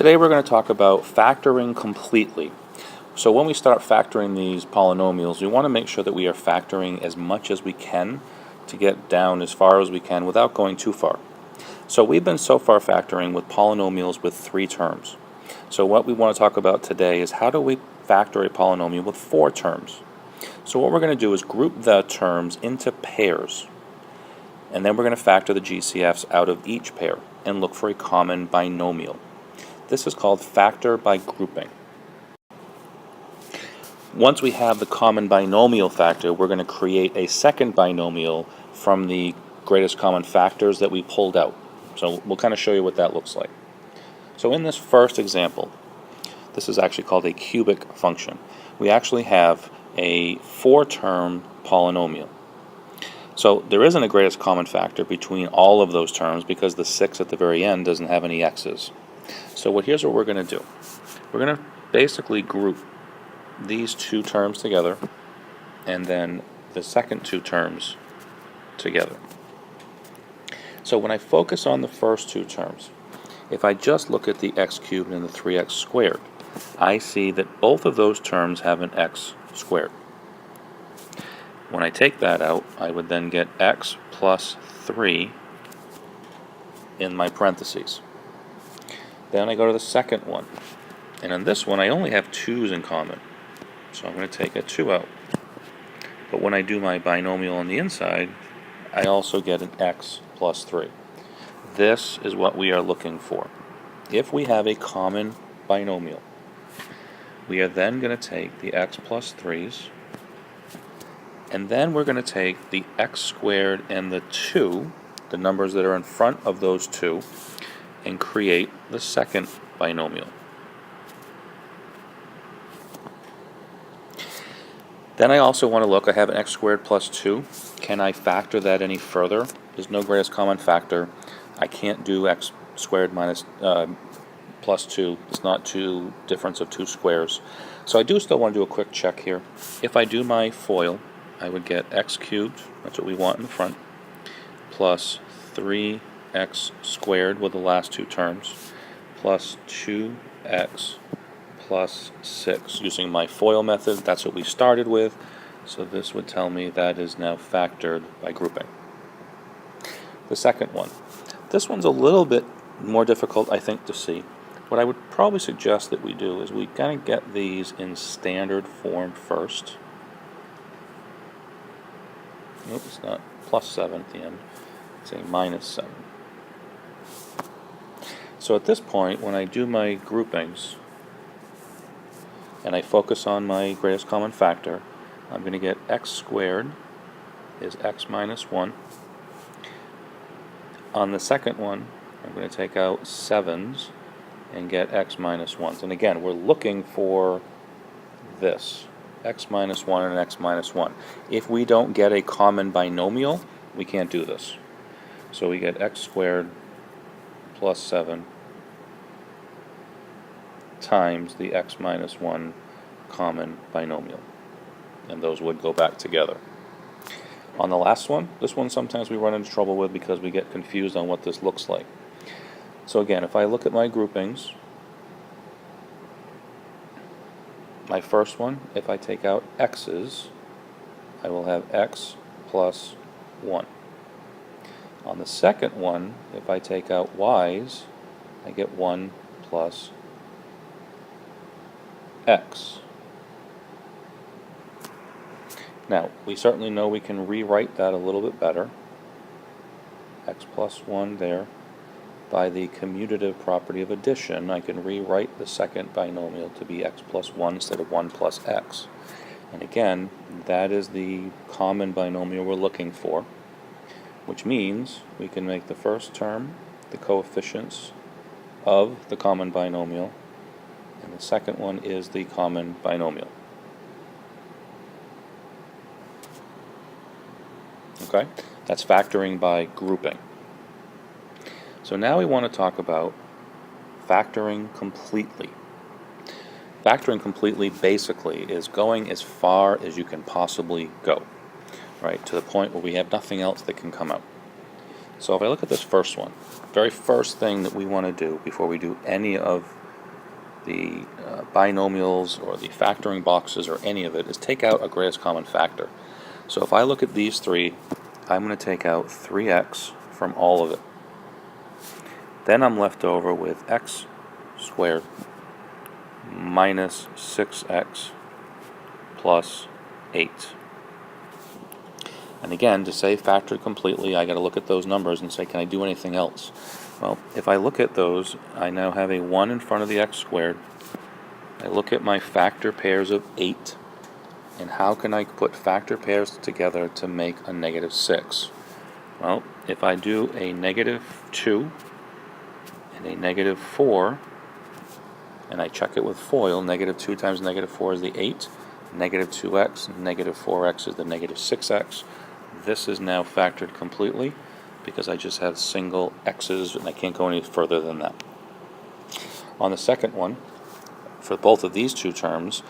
Today we're going to talk about factoring completely. So when we start factoring these polynomials, we want to make sure that we are factoring as much as we can to get down as far as we can without going too far. So we've been so far factoring with polynomials with 3 terms. So what we want to talk about today is how do we factor a polynomial with 4 terms. So what we're going to do is group the terms into pairs, and then we're going to factor the GCFs out of each pair and look for a common binomial. This is called factor by grouping. Once we have the common binomial factor, we're going to create a second binomial from the greatest common factors that we pulled out. So we'll kind of show you what that looks like. So in this first example, this is actually called a cubic function. We actually have a 4-term polynomial. So there isn't a greatest common factor between all of those terms because the 6 at the very end doesn't have any x's. So here's what we're going to do. We're going to basically group these 2 terms together and then the second 2 terms together. So when I focus on the first 2 terms, if I just look at the x cubed and the 3x squared, I see that both of those terms have an x squared. When I take that out, I would then get x plus 3 in my parentheses. Then I go to the second one, and in this one I only have 2's in common, so I'm going to take a 2 out. But when I do my binomial on the inside, I also get an x plus 3. This is what we are looking for. If we have a common binomial, we are then going to take the x plus 3's, and then we're going to take the x squared and the 2, the numbers that are in front of those 2, and create the second binomial. Then I also want to look, I have an x squared plus 2. Can I factor that any further? There's no greatest common factor. I can't do x squared minus plus 2. It's not difference of 2 squares. So I do still want to do a quick check here. If I do my FOIL, I would get x cubed, that's what we want in the front, plus 3x squared with the last 2 terms, plus 2x plus 6. Using my FOIL method, that's what we started with, so this would tell me that is now factored by grouping. The second one. This one's a little bit more difficult, I think, to see. What I would probably suggest that we do is we kind of get these in standard form first. Nope, it's not plus 7 at the end. It's a minus 7. So at this point, when I do my groupings and I focus on my greatest common factor, I'm going to get x squared is x minus 1. On the second one, I'm going to take out 7's and get x minus 1's. And again, we're looking for this, x minus 1 and x minus 1. If we don't get a common binomial, we can't do this. So we get x squared plus 7 times the x minus 1 common binomial. And those would go back together. On the last one, this one sometimes we run into trouble with because we get confused on what this looks like. So again, if I look at my groupings, my first one, if I take out x's, I will have x plus 1. On the second one, if I take out y's, I get 1 plus x. Now, we certainly know we can rewrite that a little bit better. X plus 1 there. By the commutative property of addition, I can rewrite the second binomial to be x plus 1 instead of 1 plus x. And again, that is the common binomial we're looking for, which means we can make the first term the coefficients of the common binomial, and the second one is the common binomial. Okay, that's factoring by grouping. So now we want to talk about factoring completely. Factoring completely basically is going as far as you can possibly go, right, to the point where we have nothing else that can come out. So if I look at this first one, very first thing that we want to do before we do any of the binomials or the factoring boxes or any of it is take out a greatest common factor. So if I look at these three, I'm going to take out 3x from all of it. Then I'm left over with x squared minus 6x plus 8. And again, to say factored completely, I got to look at those numbers and say, can I do anything else? Well, if I look at those, I now have a 1 in front of the x squared. I look at my factor pairs of 8, and how can I put factor pairs together to make a negative 6? Well, if I do a negative 2 and a negative 4, and I check it with FOIL, negative 2 times negative 4 is the 8, negative 2x, negative 4x is the negative 6x. This is now factored completely because I just have single x's and I can't go any further than that. On the second one, for both of these two terms,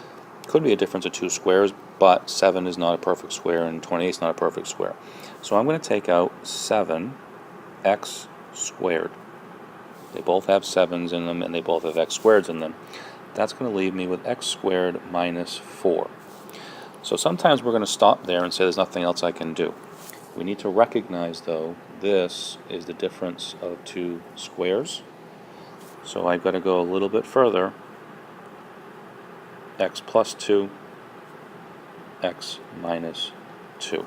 could be a difference of 2 squares, but 7 is not a perfect square and 28 is not a perfect square. So I'm going to take out 7x squared. They both have 7's in them and they both have x squareds in them. That's going to leave me with x squared minus 4. So sometimes we're going to stop there and say there's nothing else I can do. We need to recognize, though, this is the difference of 2 squares. So I've got to go a little bit further. X plus 2, x minus 2.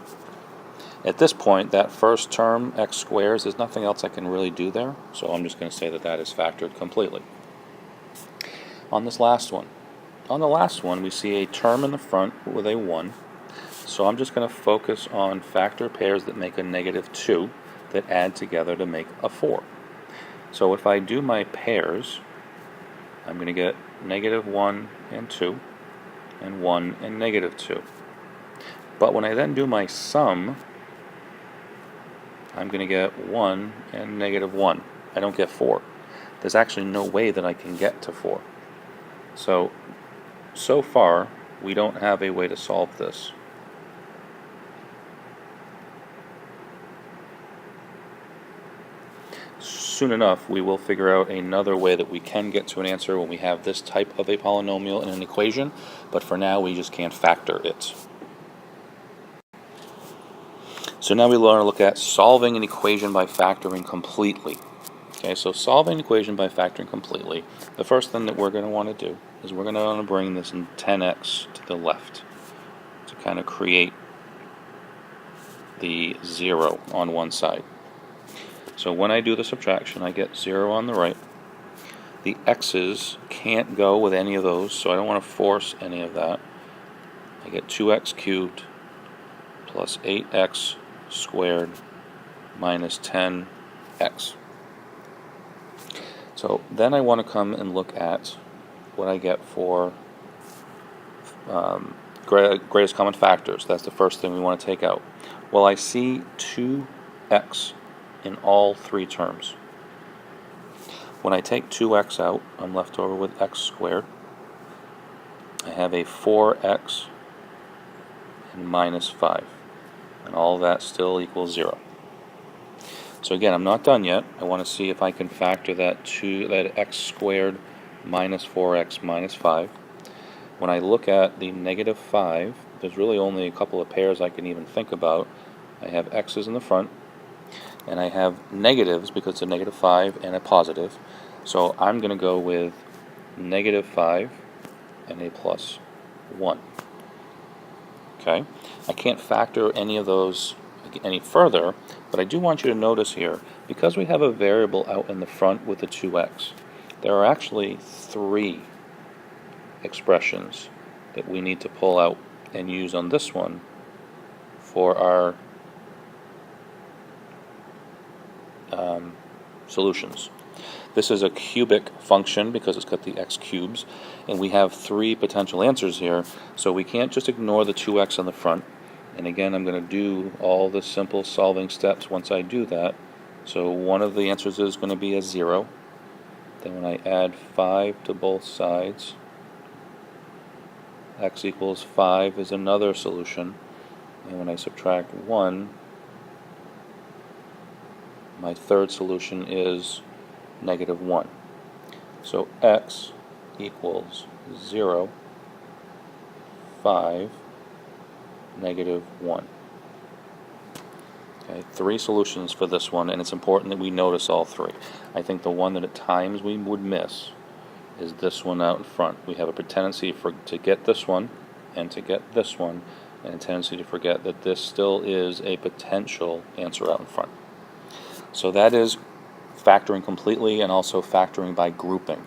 At this point, that first term, x squares, there's nothing else I can really do there, so I'm just going to say that that is factored completely. On this last one, we see a term in the front with a 1, so I'm just going to focus on factor pairs that make a negative 2 that add together to make a 4. So if I do my pairs, I'm going to get negative 1 and 2, and 1 and negative 2. But when I then do my sum, I'm going to get 1 and negative 1. I don't get 4. There's actually no way that I can get to 4. So far, we don't have a way to solve this. Soon enough, we will figure out another way that we can get to an answer when we have this type of a polynomial in an equation, but for now we just can't factor it. So now we want to look at solving an equation by factoring completely. Okay, so solving an equation by factoring completely, the first thing that we're going to want to do is we're going to want to bring this in 10x to the left to kind of create the 0 on one side. So when I do the subtraction, I get 0 on the right. The x's can't go with any of those, so I don't want to force any of that. I get 2x cubed plus 8x squared minus 10x. So then I want to come and look at what I get for greatest common factors. That's the first thing we want to take out. Well, I see 2x in all three terms. When I take 2x out, I'm left over with x squared. I have a 4x and minus 5. And all of that still equals 0. So again, I'm not done yet. I want to see if I can factor that x squared minus 4x minus 5. When I look at the negative 5, there's really only a couple of pairs I can even think about. I have x's in the front, and I have negatives because it's a negative 5 and a positive. So I'm going to go with negative 5 and a plus 1. Okay, I can't factor any of those any further, but I do want you to notice here, because we have a variable out in the front with the 2x, there are actually 3 expressions that we need to pull out and use on this one for our solutions. This is a cubic function because it's got the x cubes, and we have 3 potential answers here, so we can't just ignore the 2x on the front. And again, I'm going to do all the simple solving steps once I do that. So one of the answers is going to be a 0. Then when I add 5 to both sides, x equals 5 is another solution. And when I subtract 1, my third solution is negative 1. So x equals 0, 5, negative 1. Okay, 3 solutions for this one, and it's important that we notice all 3. I think the one that at times we would miss is this one out in front. We have a tendency to get this one and to get this one, and a tendency to forget that this still is a potential answer out in front. So that is factoring completely and also factoring by grouping.